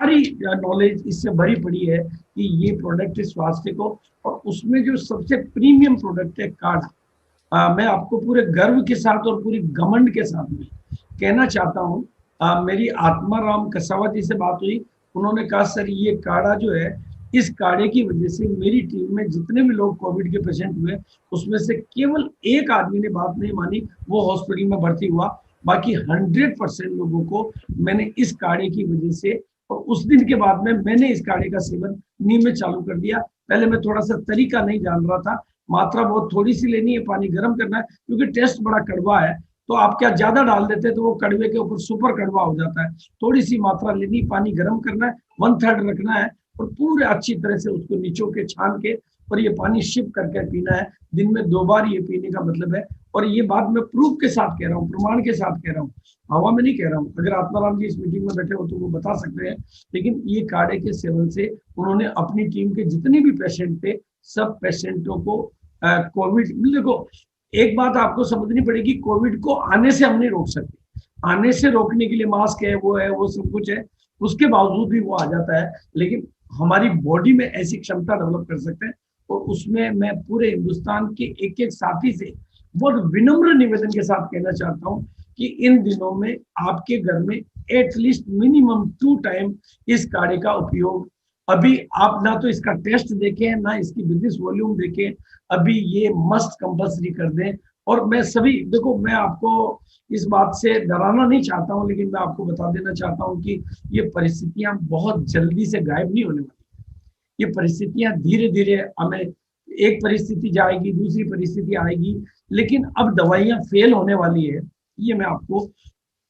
सारी नॉलेज इससे भरी पड़ी है कि ये प्रोडक्ट स्वास्थ्य को, और उसमें जो सबसे प्रीमियम प्रोडक्ट है काढ़ा, मैं आपको पूरे गर्व के साथ और पूरी घमंड के साथ में कहना चाहता हूँ। मेरी आत्माराम कसावा जी से बात हुई, उन्होंने कहा सर ये काढ़ा जो है, इस काढ़े की वजह से मेरी टीम में जितने भी लोग कोविड के पेशेंट हुए, उसमें से केवल एक आदमी ने बात नहीं मानी, वो हॉस्पिटल में भर्ती हुआ। बाकी 100% लोगों को मैंने इस काढ़े की वजह से, और उस दिन के बाद में मैंने इस काढ़े का सेवन नियमित चालू कर दिया। पहले मैं थोड़ा सा तरीका नहीं जान रहा था, मात्रा बहुत थोड़ी सी लेनी है, पानी गर्म करना है, क्योंकि टेस्ट बड़ा कड़वा है, तो आप क्या ज्यादा डाल देते हैं तो वो कड़वे के ऊपर सुपर कड़वा हो जाता है। थोड़ी सी मात्रा लेनी, पानी गर्म करना है, 1/3 रखना है, और पूरे अच्छी तरह से उसको निचो के छान के, और ये पानी शिप करके पीना है। दिन में 2 बार ये पीने का मतलब है। और ये बात मैं प्रूफ के साथ कह रहा हूँ, प्रमाण के साथ कह रहा हूँ, हवा में नहीं कह रहा हूँ। अगर आत्माराम जी इस मीटिंग में बैठे हो तो वो बता सकते हैं। लेकिन ये काढ़े के सेवन से उन्होंने अपनी टीम के जितने भी पेशेंट थे, सब पेशेंटों को कोविड, देखो एक बात आपको समझनी पड़ेगी, कोविड को आने से हम नहीं रोक सकते। आने से रोकने के लिए मास्क है, वो सब कुछ है, उसके बावजूद भी वो आ जाता है। लेकिन हमारी बॉडी में ऐसी क्षमता डेवलप कर सकते हैं। और उसमें मैं पूरे हिंदुस्तान के एक एक साथी से बहुत विनम्र निवेदन के साथ कहना चाहता हूँ कि इन दिनों में आपके घर में एटलीस्ट मिनिमम 2 टाइम इस काढ़े का उपयोग, अभी आप ना तो इसका टेस्ट देखें, ना इसकी बिजनेस वॉल्यूम देखें, अभी ये मस्ट कंपल्सरी कर दें। और मैं सभी, देखो मैं आपको इस बात से डराना नहीं चाहता हूं, लेकिन मैं आपको बता देना चाहता हूं कि ये परिस्थितियां बहुत जल्दी से गायब नहीं होने वाली। ये परिस्थितियां धीरे धीरे हमें, एक परिस्थिति जाएगी, दूसरी परिस्थिति आएगी, लेकिन अब दवाइयां फेल होने वाली है। ये मैं आपको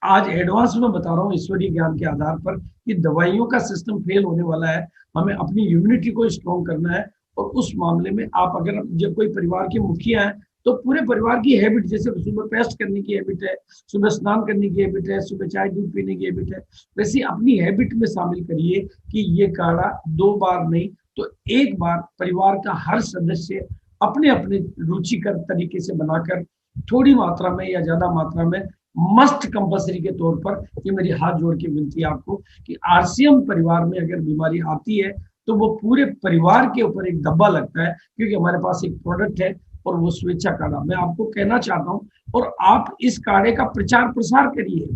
आज एडवांस में बता रहा हूँ ईश्वरीय ज्ञान के आधार पर, कि दवाइयों का सिस्टम फेल होने वाला है। हमें अपनी इम्यूनिटी को स्ट्रॉन्ग करना है। और उस मामले में आप अगर जब कोई परिवार के मुखिया है, तो पूरे परिवार की हैबिट, जैसे सुबह पेस्ट करने की हैबिट है, सुबह स्नान करने की हैबिट है, सुबह चाय दूध पीने की हैबिट है, वैसे अपनी हैबिट में शामिल करिए कि ये काढ़ा 2 बार नहीं तो 1 बार परिवार का हर सदस्य अपने अपने रुचिकर तरीके से बनाकर, थोड़ी मात्रा में या ज्यादा मात्रा में, मस्ट कंपल्सरी के तौर पर, ये मेरी हाथ जोड़ के विनती है आपको कि आरसीएम परिवार में अगर बीमारी आती है तो वो पूरे परिवार के ऊपर एक धब्बा लगता है, क्योंकि हमारे पास एक प्रोडक्ट है, और वो स्वेच्छा काढ़ा। मैं आपको कहना चाहता हूं, और आप इस काढ़े का प्रचार प्रसार करिए,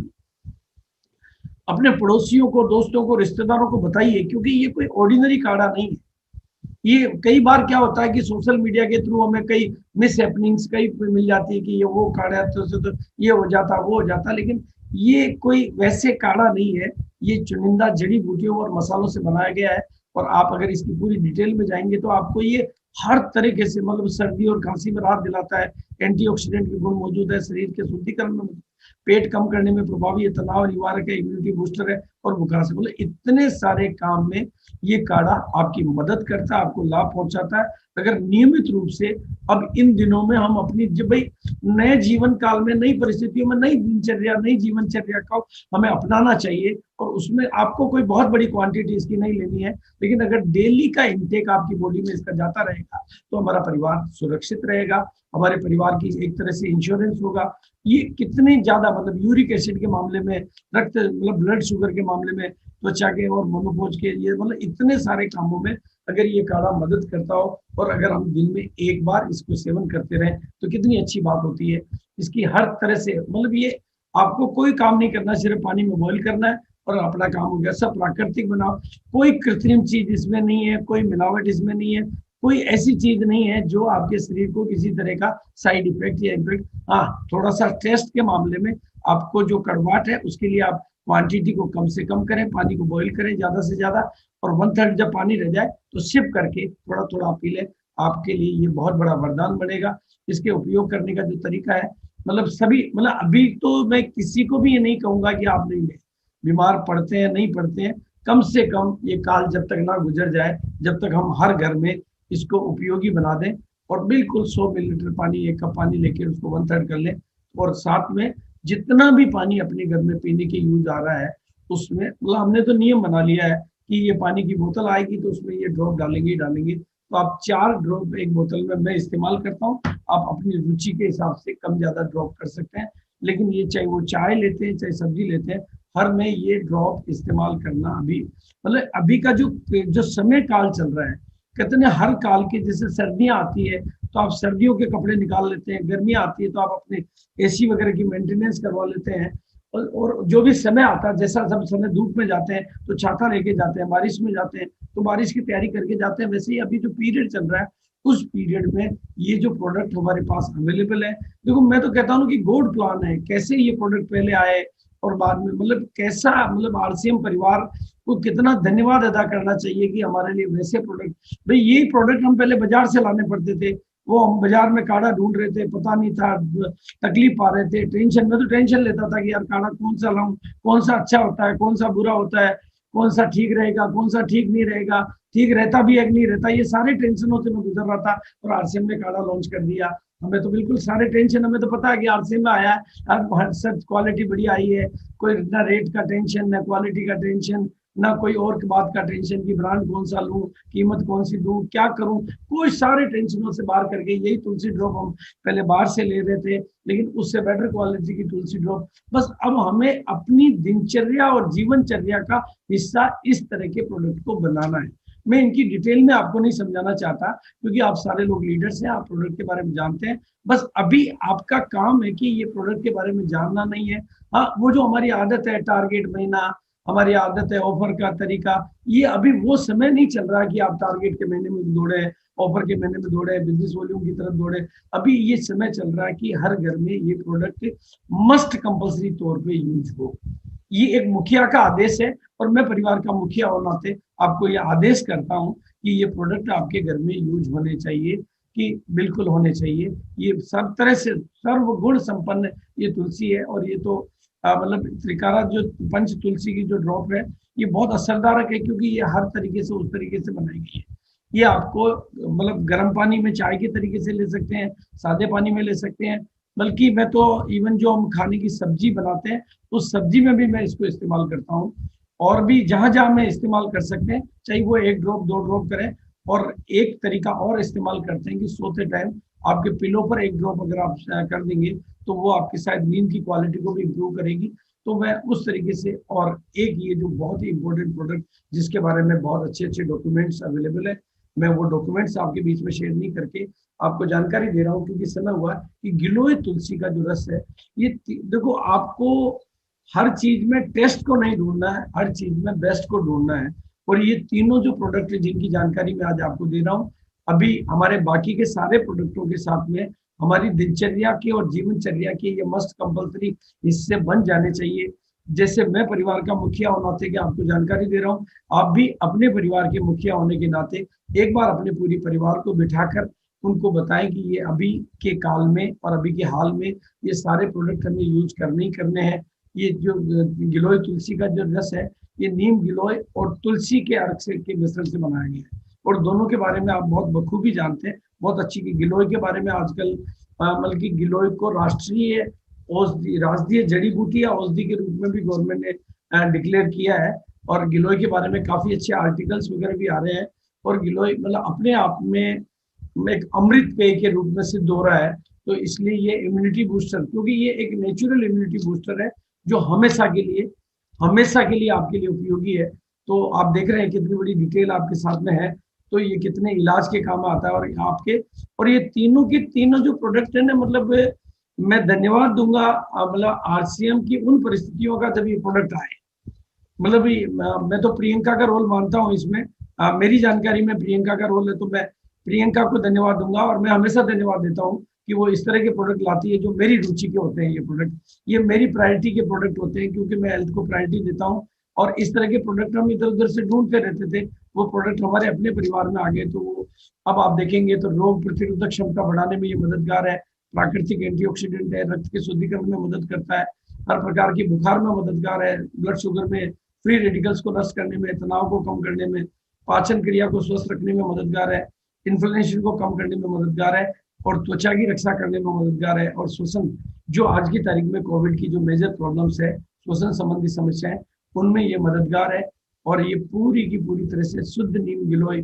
अपने पड़ोसियों को, दोस्तों को, रिश्तेदारों को बताइए, क्योंकि ये कोई ऑर्डिनरी काढ़ा नहीं है। ये कई बार क्या होता है कि सोशल मीडिया के थ्रू हमें कई मिस हैपनिंग्स कई मिल जाती है कि ये वो काढ़ा है तो ये हो जाता, वो हो जाता, लेकिन ये कोई वैसे काढ़ा नहीं है। ये चुनिंदा जड़ी बूटियों और मसालों से बनाया गया है। और आप अगर इसकी पूरी डिटेल में जाएंगे तो आपको ये हर तरीके से, मतलब सर्दी और खांसी में राहत दिलाता है, एंटीऑक्सीडेंट के गुण मौजूद है, शरीर के शुद्धिकरण में, पेट कम करने में प्रभावी है, तनाव निवारक है, इम्यूनिटी बूस्टर है, और बुखार से, मतलब इतने सारे काम में ये काढ़ा आपकी मदद करता है, आपको लाभ पहुंचाता है। अगर नियमित रूप से, अब इन दिनों में हम अपनी, जब भाई नए जीवन काल में, नई परिस्थितियों में, नई दिनचर्या, नई जीवनचर्या का हमें अपनाना चाहिए। और उसमें आपको कोई बहुत बड़ी क्वांटिटी इसकी नहीं लेनी है, लेकिन अगर डेली का इंटेक आपकी बॉडी में इसका जाता रहेगा तो हमारा परिवार सुरक्षित रहेगा, हमारे परिवार की एक तरह से इंश्योरेंस होगा। ये कितने ज्यादा, मतलब यूरिक एसिड के मामले में, रक्त मतलब ब्लड शुगर के मामले में, त्वचा के और मनोपोज के लिए, मतलब इतने सारे कामों में अगर ये काढ़ा मदद करता हो, और अगर हम दिन में 1 बार इसको सेवन करते रहें तो कितनी अच्छी बात होती है। इसकी हर तरह से, मतलब ये आपको कोई काम नहीं करना, सिर्फ पानी में बॉईल करना है और अपना काम हो गया। सब प्राकृतिक बनाओ, कोई कृत्रिम चीज इसमें नहीं है, कोई मिलावट इसमें नहीं है, कोई ऐसी चीज नहीं है जो आपके शरीर को किसी तरह का साइड इफेक्ट या इफेक्ट। हाँ, थोड़ा सा टेस्ट के मामले में आपको जो कड़वाहट है, उसके लिए आप क्वांटिटी को कम से कम करें, पानी को बॉईल करें ज्यादा से ज्यादा, और 1/3 जब पानी रह जाए तो सिप करके थोड़ा थोड़ा पी ले। आपके लिए ये बहुत बड़ा वरदान बनेगा। इसके उपयोग करने का जो तरीका है, मतलब सभी, मतलब अभी तो मैं किसी को भी ये नहीं कहूंगा कि आप नहीं लें, बीमार पड़ते हैं नहीं पड़ते हैं, कम से कम ये काल जब तक ना गुजर जाए, जब तक हम हर घर में इसको उपयोगी बना दें। और बिल्कुल 100 मिलीलीटर पानी, 1 कप पानी लेके उसको 1/3 कर लें, और साथ में जितना भी पानी अपने घर में पीने के यूज आ रहा है, उसमें, मतलब हमने तो नियम बना लिया है कि ये पानी की बोतल आएगी तो उसमें ये ड्रॉप डालेंगे ही डालेंगे। तो आप 4 ड्रॉप एक बोतल में मैं इस्तेमाल करता हूँ। आप अपनी रुचि के हिसाब से कम ज्यादा ड्रॉप कर सकते हैं। लेकिन ये चाहे वो चाय लेते हैं, चाहे सब्जी लेते हैं, हर में ये ड्रॉप इस्तेमाल करना अभी मतलब अभी का जो जो समय काल चल रहा है, कहते हैं हर काल की, जैसे सर्दियां आती है तो आप सर्दियों के कपड़े निकाल लेते हैं, गर्मियां आती है तो आप अपने एसी वगैरह की मेंटेनेंस करवा लेते हैं, और जो भी समय आता है, जैसा सब समय धूप में जाते हैं तो छाता लेके जाते हैं, बारिश में जाते हैं तो बारिश की तैयारी करके जाते हैं, वैसे ही अभी जो पीरियड चल रहा है उस पीरियड में ये जो प्रोडक्ट हमारे पास अवेलेबल है, देखो मैं तो कहता हूँ कि गोड प्लान है, कैसे ये प्रोडक्ट पहले आए और बाद में मतलब कैसा, मतलब आरसीएम परिवार को कितना धन्यवाद अदा करना चाहिए कि हमारे लिए वैसे प्रोडक्ट, भाई यही प्रोडक्ट हम पहले बाजार से लाने पड़ते थे, वो हम बाजार में काढ़ा ढूंढ रहे थे, पता नहीं था, तकलीफ पा रहे थे, टेंशन में तो टेंशन लेता था कि यार काढ़ा कौन सा लाऊं, कौन सा अच्छा होता है, कौन सा बुरा होता है, कौन सा ठीक रहेगा, कौन सा ठीक नहीं रहेगा, ठीक रहता भी है कि नहीं रहता, ये सारे टेंशनों से मैं गुजर रहा था और आरसीएम ने काढ़ा लॉन्च कर दिया। हमें तो बिल्कुल सारे टेंशन, हमें तो पता है कि आरसीएम में आया है, सब क्वालिटी बढ़िया आई है, कोई ना रेट का टेंशन, ना क्वालिटी का टेंशन, ना कोई और बात का टेंशन कि ब्रांड कौन सा लूं, कीमत कौन सी दूं, क्या करूं, कोई सारे टेंशनों से बाहर करके यही तुलसी ड्रॉप हम पहले बाहर से ले रहे थे, लेकिन उससे बेटर क्वालिटी की तुलसी ड्रॉप, बस अब हमें अपनी दिनचर्या और जीवनचर्या का हिस्सा इस तरह के प्रोडक्ट को बनाना है। मैं इनकी डिटेल में आपको नहीं समझाना चाहता क्योंकि आप सारे लोग लीडर्स हैं, आप प्रोडक्ट के बारे में जानते हैं, बस अभी आपका काम है कि ये प्रोडक्ट के बारे में जानना नहीं है। हाँ, वो जो हमारी आदत है टारगेट महीना, हमारी आदत है ऑफर का तरीका, ये अभी वो समय नहीं चल रहा कि आप टारगेट के महीने में दौड़े, ऑफर के महीने में दौड़े, बिजनेस वॉल्यूम की तरफ दौड़े, अभी ये समय चल रहा है कि हर घर में ये प्रोडक्ट मस्ट कंपल्सरी तौर पे यूज हो। ये एक मुखिया का आदेश है और मैं परिवार का मुखिया होने नाते आपको ये आदेश करता हूँ कि ये प्रोडक्ट आपके घर में यूज होने चाहिए, कि बिल्कुल होने चाहिए। ये सब तरह से सर्वगुण संपन्न ये तुलसी है, और ये तो मतलब त्रिकारा जो पंच तुलसी की जो ड्रॉप है ये बहुत असरदारक है, क्योंकि ये हर तरीके से उस तरीके से बनाई गई है। ये आपको मतलब गर्म पानी में चाय के तरीके से ले सकते हैं, सादे पानी में ले सकते हैं, बल्कि मैं तो इवन जो हम खाने की सब्जी बनाते हैं उस सब्जी में भी मैं इसको इस्तेमाल करता हूँ, और भी जहां जहां में इस्तेमाल कर सकते हैं, चाहे वो 1 ड्रॉप 2 ड्रॉप करें। और एक तरीका और इस्तेमाल करते हैं कि सोते टाइम आपके पिलो पर 1 ड्रॉप अगर आप कर देंगे तो वो आपकी शायद नींद की क्वालिटी को भी इम्प्रूव करेगी। तो मैं उस तरीके से, और एक ये जो बहुत ही इंपॉर्टेंट प्रोडक्ट जिसके बारे में बहुत अच्छे अच्छे डॉक्यूमेंट्स अवेलेबल है, मैं वो डॉक्यूमेंट्स आपके बीच में शेयर नहीं करके आपको जानकारी दे रहा हूँ, क्योंकि समय हुआ कि गिलोय तुलसी का जो रस है, ये देखो आपको हर चीज में टेस्ट को नहीं ढूंढना है, हर चीज में बेस्ट को ढूंढना है। और ये तीनों जो प्रोडक्ट है जिनकी जानकारी मैं आज आपको दे रहा हूँ, अभी हमारे बाकी के सारे प्रोडक्टों के साथ में हमारी दिनचर्या के और जीवनचर्या के ये मस्ट कंपल्सरी हिस्से बन जाने चाहिए। जैसे मैं परिवार का मुखिया होने नाते के आपको जानकारी दे रहा हूँ, आप भी अपने परिवार के मुखिया होने के नाते एक बार अपने पूरी परिवार को बिठाकर उनको बताएं कि ये अभी के काल में और अभी के हाल में ये सारे प्रोडक्ट हमें यूज करने ही करने हैं। ये जो गिलोय तुलसी का जो रस है, ये नीम गिलोय और तुलसी के अर्क से के मिश्रण से बनाया गया है, और दोनों के बारे में आप बहुत बखूबी जानते हैं, बहुत अच्छी की गिलोय के बारे में आजकल मतलब कि गिलोय को राष्ट्रीय औषधि, राष्ट्रीय जड़ी बूटी या औषधि के रूप में भी गवर्नमेंट ने डिक्लेयर किया है, और गिलोय के बारे में काफी अच्छे आर्टिकल्स वगैरह भी आ रहे हैं। और गिलोय मतलब अपने आप में एक अमृत पेय के रूप में सिद्ध हो रहा है, तो इसलिए ये इम्यूनिटी बूस्टर, क्योंकि ये एक नेचुरल इम्यूनिटी बूस्टर है जो हमेशा के लिए आपके लिए उपयोगी है। तो आप देख रहे हैं कितनी बड़ी डिटेल आपके साथ में है, तो ये कितने इलाज के काम आता है। और आपके, और ये तीनों के तीनों जो प्रोडक्ट है ना, मतलब मैं धन्यवाद दूंगा मतलब आरसीएम की उन परिस्थितियों का जब ये प्रोडक्ट आए, मतलब मैं तो प्रियंका का रोल मानता हूँ इसमें, मेरी जानकारी में प्रियंका का रोल है, तो मैं प्रियंका को धन्यवाद दूंगा। और मैं हमेशा धन्यवाद देता हूँ कि वो इस तरह के प्रोडक्ट लाती है जो मेरी रुचि के होते हैं। ये प्रोडक्ट, ये मेरी प्रायोरिटी के प्रोडक्ट होते हैं, क्योंकि मैं हेल्थ को प्रायोरिटी देता हूँ, और इस तरह के प्रोडक्ट हम इधर उधर से ढूंढते रहते थे, वो प्रोडक्ट हमारे अपने परिवार में आ गए। तो अब आप देखेंगे तो रोग प्रतिरोधक क्षमता बढ़ाने में ये मददगार है, प्राकृतिक एंटीऑक्सीडेंट है, रक्त के शुद्धिकरण में मदद करता है, हर प्रकार की बुखार में मददगार है, ब्लड शुगर में, फ्री रेडिकल्स को नष्ट करने में, तनाव को कम करने में, पाचन क्रिया को स्वस्थ रखने में मददगार है, इन्फ्लेमेशन को कम करने में मददगार है, और त्वचा की रक्षा करने में मददगार है, और श्वसन, जो आज की तारीख में कोविड की जो मेजर प्रॉब्लम्स है, श्वसन संबंधी समस्याएं, उनमें ये मददगार है। और ये पूरी की पूरी तरह से शुद्ध नीम गिलोय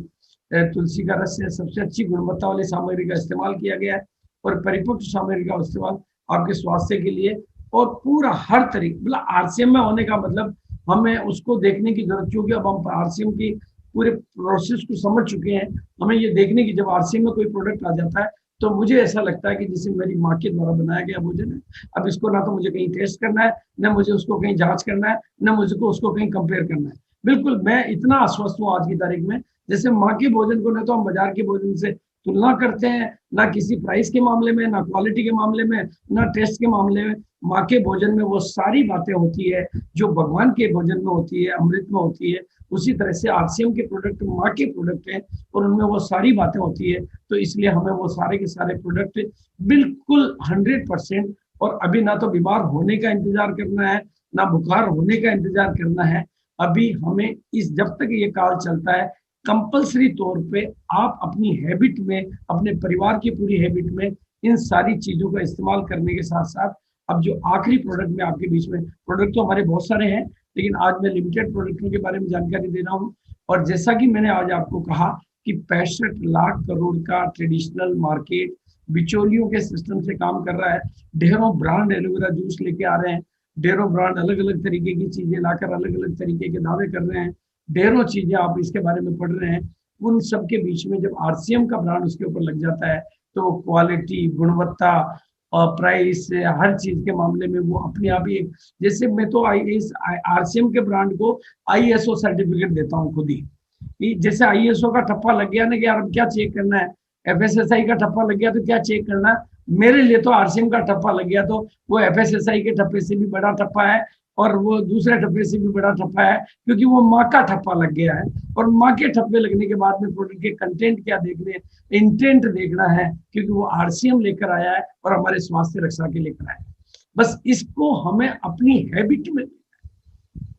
तुलसी का रस है, सबसे अच्छी गुणवत्ता वाली सामग्री का इस्तेमाल किया गया है, और परिपक्व सामग्री का इस्तेमाल आपके स्वास्थ्य के लिए और पूरा हर तरीके, मतलब आरसीएम में होने का मतलब हमें उसको देखने की जरूरत, क्योंकि अब हम आरसीएम की पूरे प्रोसेस को समझ चुके हैं। हमें ये देखने की, जब आरसीएम में कोई प्रोडक्ट आ जाता है तो मुझे ऐसा लगता है कि जैसे मेरी माँ के द्वारा बनाया गया भोजन है, अब इसको ना तो मुझे कहीं टेस्ट करना है, ना मुझे उसको कहीं जांच करना है, ना मुझे को उसको कहीं कंपेयर करना है। बिल्कुल मैं इतना आश्वस्त हूँ आज की तारीख में, जैसे माँ के भोजन को ना तो हम बाजार के भोजन से तुलना करते हैं, ना किसी प्राइस के मामले में, ना क्वालिटी के मामले में, ना टेस्ट के मामले में। माँ के भोजन में वो सारी बातें होती है जो भगवान के भोजन में होती है, अमृत में होती है। उसी तरह से आरसीएम के प्रोडक्ट माँ के प्रोडक्ट हैं और उनमें वो सारी बातें होती है। तो इसलिए हमें वो सारे के सारे प्रोडक्ट बिल्कुल 100%, और अभी ना तो बीमार होने का इंतजार करना है, ना बुखार होने का इंतजार करना है। अभी हमें इस, जब तक ये काल चलता है, कंपल्सरी तौर पे आप अपनी हैबिट में, अपने परिवार की पूरी हैबिट में इन सारी चीजों का इस्तेमाल करने के साथ साथ, अब जो आखिरी प्रोडक्ट में आपके बीच में, प्रोडक्ट तो हमारे बहुत सारे हैं लेकिन आज मैं लिमिटेड प्रोडक्टों के बारे में जानकारी दे रहा हूँ। और जैसा कि मैंने आज आपको कहा कि 65 लाख करोड़ का ट्रेडिशनल मार्केट बिचौलियों के सिस्टम से काम कर रहा है। ढेरों ब्रांड एलोवेरा जूस लेके आ रहे हैं, ढेरों ब्रांड अलग अलग तरीके की चीजें लाकर अलग अलग तरीके के दावे कर रहे हैं, ढेरों चीजें आप इसके बारे में पढ़ रहे हैं। उन सब के बीच में जब आरसीएम का ब्रांड उसके ऊपर लग जाता है तो क्वालिटी, गुणवत्ता और प्राइस, हर चीज के मामले में वो अपने आप ही एक, जैसे मैं तो इस आरसीएम के ब्रांड को आईएसओ सर्टिफिकेट देता हूँ खुद ही। जैसे आईएसओ का ठप्पा लग गया ना कि यार अब क्या चेक करना है, एफएसएसआई का ठप्पा लग गया तो क्या चेक करना है, मेरे लिए तो आरसीएम का ठप्पा लग गया तो वो एफएसएसआई के ठप्पे से भी बड़ा ठप्पा है और वो दूसरे ठप्पे से भी बड़ा ठप्पा है, क्योंकि वो माँ का ठप्पा लग गया है। और माँ के ठप्पे लगने के बाद में प्रोडक्ट के कंटेंट क्या देखने, इंटेंट देखना है, क्योंकि वो आरसीएम लेकर आया है और हमारे स्वास्थ्य रक्षा के लेकर आया है। बस इसको हमें अपनी हैबिट में,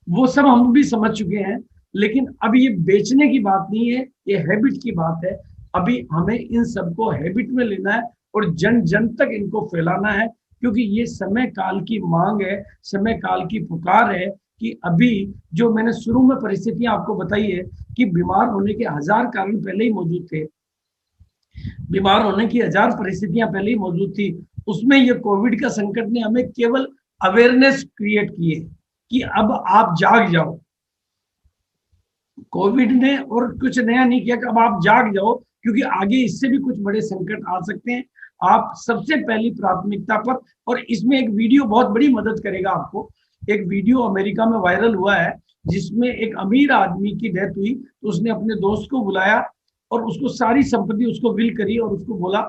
वो सब हम भी समझ चुके हैं, लेकिन अब ये बेचने की बात नहीं है, ये हैबिट की बात है। अभी हमें इन सबको हैबिट में लेना है और जन जन तक इनको फैलाना है, क्योंकि ये समय काल की मांग है, समय काल की पुकार है कि अभी जो मैंने शुरू में परिस्थितियां आपको बताई है कि बीमार होने के 1000 कारण पहले ही मौजूद थे, बीमार होने की 1000 परिस्थितियां पहले ही मौजूद थी, उसमें ये कोविड का संकट ने हमें केवल अवेयरनेस क्रिएट की है कि अब आप जाग जाओ। कोविड ने और कुछ नया नहीं किया कि अब आप जाग जाओ, क्योंकि आगे इससे भी कुछ बड़े संकट आ सकते हैं। आप सबसे पहली प्राथमिकता पर, और इसमें एक वीडियो बहुत बड़ी मदद करेगा आपको। एक वीडियो अमेरिका में वायरल हुआ है जिसमें एक अमीर आदमी की डेथ हुई, तो उसने अपने दोस्त को बुलाया और उसको सारी संपत्ति उसको विल करी और उसको बोला,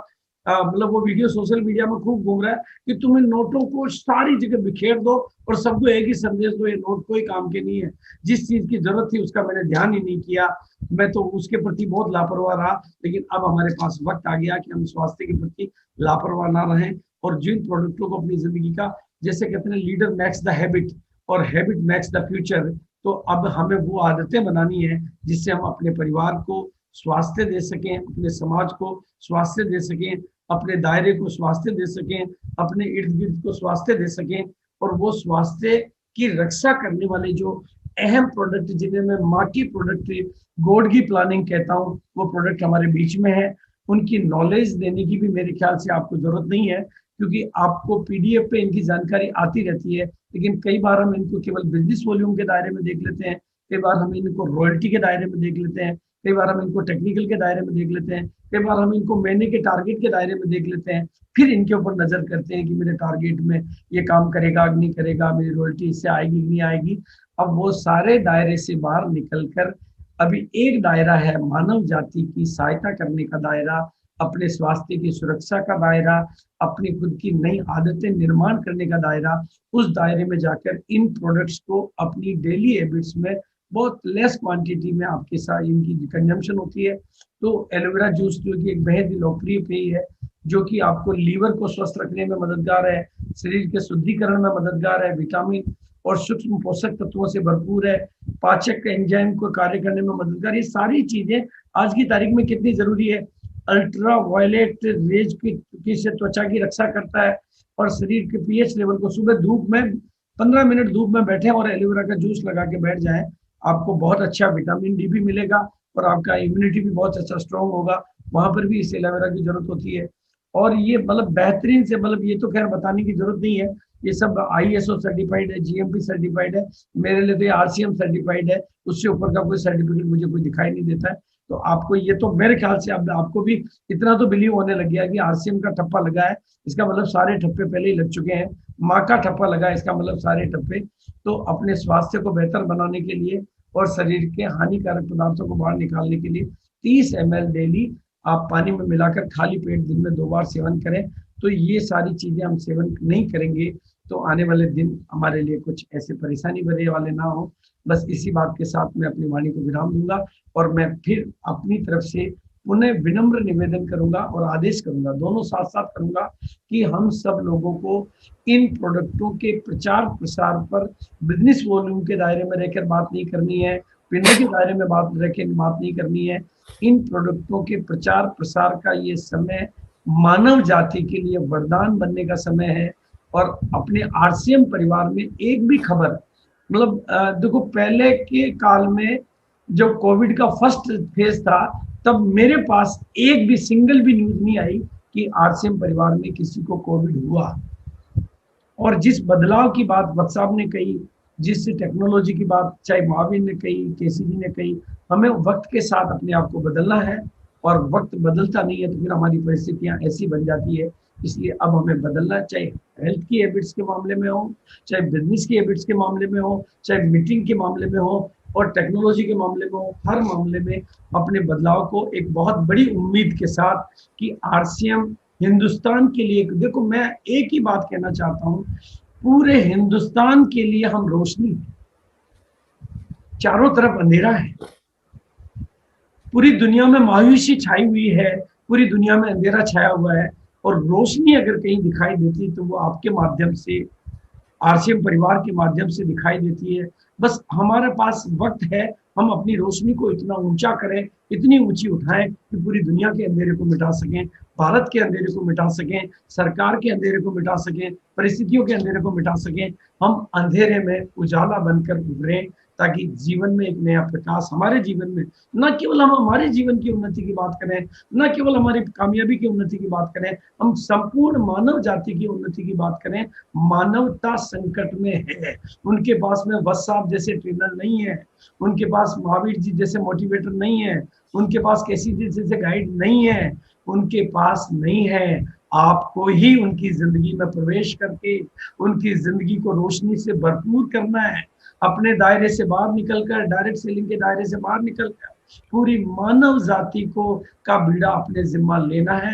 मतलब वो वीडियो सोशल मीडिया में खूब घूम रहा है कि तुम्हें नोटों को सारी जगह बिखेर दो और सबको एक ही संदेश दो, ये नोट कोई काम के नहीं है, जिस चीज की जरूरत थी उसका मैंने ध्यान ही नहीं किया, मैं तो उसके प्रति बहुत लापरवाह रहा। लेकिन अब हमारे पास वक्त आ गया कि हम स्वास्थ्य के प्रति लापरवाह ना रहें और जिन प्रोडक्टों को अपनी जिंदगी का, जैसे कहते हैं लीडर मैक्स द हैबिट और हैबिट मैक्स द फ्यूचर, तो अब हमें वो आदतें बनानी है जिससे हम अपने परिवार को स्वास्थ्य दे सकें, अपने समाज को स्वास्थ्य दे सकें, अपने दायरे को स्वास्थ्य दे सकें, अपने इर्द गिर्द को स्वास्थ्य दे सकें। और वो स्वास्थ्य की रक्षा करने वाले जो अहम प्रोडक्ट, जिन्हें मैं माँ की प्रोडक्ट, गॉड की प्लानिंग कहता हूँ, वो प्रोडक्ट हमारे बीच में है। उनकी नॉलेज देने की भी मेरे ख्याल से आपको जरूरत नहीं है, क्योंकि आपको पीडीएफ पे इनकी जानकारी आती रहती है, लेकिन कई बार हम इनको केवल बिजनेस वॉल्यूम के दायरे में देख लेते हैं, कई बार हम इनको रॉयल्टी के दायरे में देख लेते हैं, कई बार हम इनको टेक्निकल के दायरे में देख लेते हैं, कई बार हम इनको महीने के टारगेट के दायरे में देख लेते हैं, फिर इनके ऊपर नजर करते हैं कि मेरे टारगेट में ये काम करेगा नहीं करेगा, मेरी रॉयल्टी इससे आएगी नहीं आएगी। अब वो सारे दायरे से बाहर निकलकर अभी एक दायरा है मानव जाति की सहायता करने का दायरा, अपने स्वास्थ्य की सुरक्षा का दायरा, अपनी खुद की नई आदतें निर्माण करने का दायरा। उस दायरे में जाकर इन प्रोडक्ट्स को अपनी डेली हैबिट्स में बहुत लेस क्वांटिटी में आपके साथ इनकी कंजम्पशन होती है। तो एलोवेरा जूस जो कि एक बेहद ही लोकप्रिय पेय है, जो कि आपको लीवर को स्वस्थ रखने में मददगार है, शरीर के शुद्धिकरण में मददगार है, विटामिन और सूक्ष्म पोषक तत्वों से भरपूर है, पाचक एंजाइम को कार्य करने में मददगार। ये सारी चीजें आज की तारीख में कितनी जरूरी है। अल्ट्रा वायलेट रेज की से त्वचा की रक्षा करता है और शरीर के पीएच लेवल को, सुबह धूप में 15 मिनट धूप में बैठे और एलोवेरा का जूस लगा के बैठ जाएं, आपको बहुत अच्छा विटामिन डी भी मिलेगा और आपका इम्यूनिटी भी बहुत अच्छा स्ट्रांग होगा। वहां पर भी इस एलोवेरा की जरूरत होती है। और ये मतलब बेहतरीन से, मतलब ये तो खैर बताने की जरूरत नहीं है, ये सब ISO सर्टिफाइड है, GMP सर्टिफाइड है, मेरे लिए तो ये RCM सर्टिफाइड है, उससे ऊपर का कोई सर्टिफिकेट मुझे कोई दिखाई नहीं देता है। तो आपको ये तो मेरे ख्याल से अब आपको भी इतना तो बिलीव होने लग गया कि RCM का ठप्पा लगा है, इसका मतलब सारे ठप्पे पहले ही लग चुके हैं। माँ का ठप्पा लगा है, इसका मतलब सारे ठप्पे। तो अपने स्वास्थ्य को बेहतर बनाने के लिए और शरीर के हानिकारक पदार्थों को बाहर निकालने के लिए 30 ml डेली आप पानी में मिलाकर खाली पेट दिन में 2 बार सेवन करें। तो ये सारी चीजें हम सेवन नहीं करेंगे तो आने वाले दिन हमारे लिए कुछ ऐसे परेशानी भरे वाले ना हो। बस इसी बात के साथ मैं अपनी वाणी को विराम दूंगा और मैं फिर अपनी तरफ से पुनः विनम्र निवेदन करूंगा और आदेश करूंगा, दोनों साथ साथ करूंगा, कि हम सब लोगों को इन प्रोडक्टों के प्रचार प्रसार पर बिजनेस वॉल्यूम के दायरे में रहकर बात नहीं करनी है, पिंड के दायरे में बात रहकर बात नहीं करनी है। इन प्रोडक्टों के प्रचार प्रसार का ये समय मानव जाति के लिए वरदान बनने का समय है। और अपने RCM परिवार में एक भी खबर, मतलब देखो पहले के काल में जब कोविड का फर्स्ट फेज था तब मेरे पास एक भी सिंगल भी न्यूज नहीं आई कि RCM परिवार में किसी को कोविड हुआ। और जिस बदलाव की बात वत्स साहब ने कही, जिस टेक्नोलॉजी की बात चाहे महावीर ने कही, केसी जी ने कही, हमें वक्त के साथ अपने आप को बदलना है और वक्त बदलता नहीं है तो फिर हमारी परिस्थितियां ऐसी बन जाती है। इसलिए अब हमें बदलना, चाहे हेल्थ की हैबिट्स के मामले में हो, चाहे बिजनेस की हैबिट्स के मामले में हो, चाहे मीटिंग के मामले में हो और टेक्नोलॉजी के मामले में हो, हर मामले में अपने बदलाव को एक बहुत बड़ी उम्मीद के साथ कि RCM हिंदुस्तान के लिए, देखो मैं एक ही बात कहना चाहता हूं, पूरे हिंदुस्तान के लिए हम रोशनी है, चारों तरफ अंधेरा है, पूरी दुनिया में मायूसी छाई हुई है, पूरी दुनिया में अंधेरा छाया हुआ है और रोशनी अगर कहीं दिखाई देती तो वो आपके माध्यम से, RCM परिवार के माध्यम से दिखाई देती है। बस हमारे पास वक्त है, हम अपनी रोशनी को इतना ऊंचा करें, इतनी ऊंची उठाएं कि पूरी दुनिया के अंधेरे को मिटा सकें, भारत के अंधेरे को मिटा सकें, सरकार के अंधेरे को मिटा सकें, परिस्थितियों के अंधेरे को मिटा सकें। हम अंधेरे में उजाला बनकर उभरें ताकि जीवन में एक नया प्रकाश हमारे जीवन में, न केवल हम हमारे जीवन की उन्नति की बात करें, न केवल हमारी कामयाबी की उन्नति की बात करें, हम संपूर्ण मानव जाति की उन्नति की बात करें। मानवता संकट में है, उनके पास में वत्स साहब जैसे ट्रेनर नहीं है, उनके पास महावीर जी जैसे मोटिवेटर नहीं है, उनके पास केसी जी जैसे गाइड नहीं है, उनके पास नहीं है। आपको ही उनकी जिंदगी में प्रवेश करके उनकी जिंदगी को रोशनी से भरपूर करना है, अपने दायरे से बाहर निकलकर, डायरेक्ट सेलिंग के दायरे से बाहर निकलकर पूरी मानव जाति को का बीड़ा अपने जिम्मा लेना है।